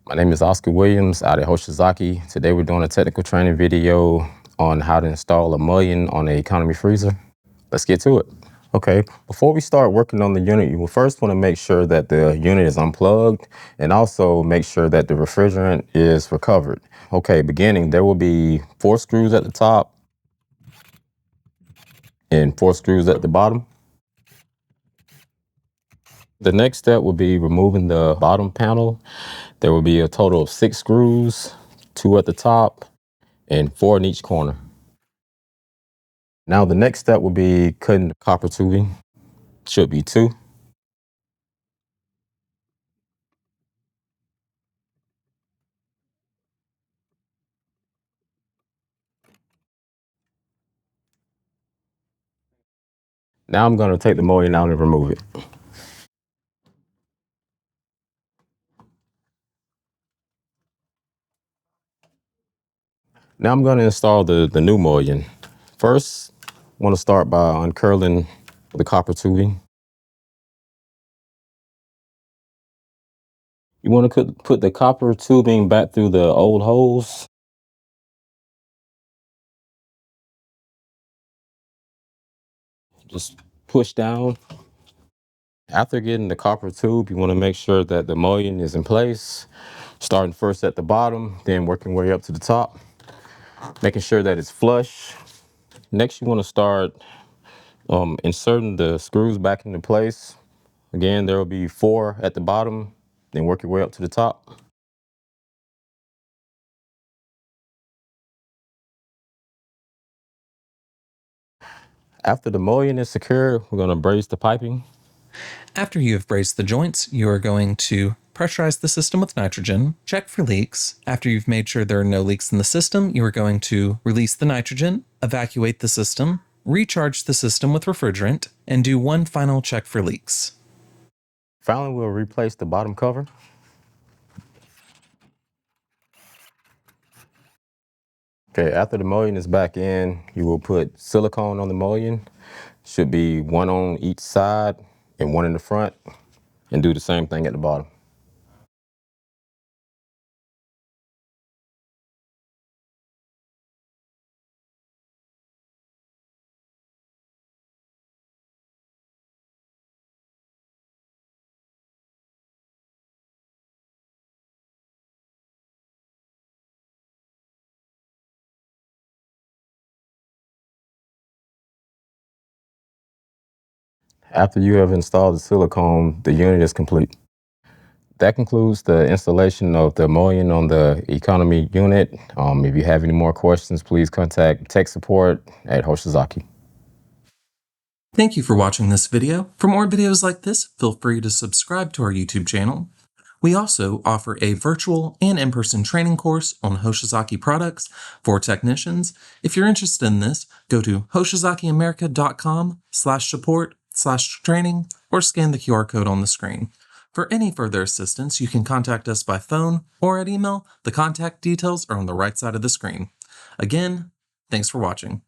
My name is Oscar Williams out at Hoshizaki. Today we're doing a technical training video on how to install a Mullion on an economy freezer. Let's get to it. Okay, before we start working on the unit, you will first want to make sure that the unit is unplugged and also make sure that the refrigerant is recovered. Okay, beginning, there will be 4 screws at the top and 4 screws at the bottom. The next step will be removing the bottom panel. There will be a total of 6 screws, 2 at the top and 4 in each corner. Now the next step will be cutting the copper tubing. Should be 2. Now I'm going to take the mullion out and remove it. Now I'm going to install the new mullion. First, I want to start by uncurling the copper tubing. You want to put the copper tubing back through the old holes. Just push down. After getting the copper tube, you want to make sure that the mullion is in place, starting first at the bottom, then working way up to the top, making sure that it's flush. Next, you want to start inserting the screws back into place. Again, there will be 4 at the bottom, then work your way up to the top. After the mullion is secure, we're going to braze the piping. After you have braced the joints, you are going to pressurize the system with nitrogen, check for leaks. After you've made sure there are no leaks in the system, you are going to release the nitrogen, evacuate the system, recharge the system with refrigerant, and do one final check for leaks. Finally, we'll replace the bottom cover. Okay, after the mullion is back in, you will put silicone on the mullion. Should be 1 on each side and 1 in the front, and do the same thing at the bottom. After you have installed the silicone, the unit is complete. That concludes the installation of the mullion on the economy unit. If you have any more questions, please contact tech support at Hoshizaki. Thank you for watching this video. For more videos like this, feel free to subscribe to our YouTube channel. We also offer a virtual and in-person training course on Hoshizaki products for technicians. If you're interested in this, go to hoshizakiamerica.com/support/training or scan the QR code on the screen. For any further assistance, you can contact us by phone or at email. The contact details are on the right side of the screen. Again, thanks for watching.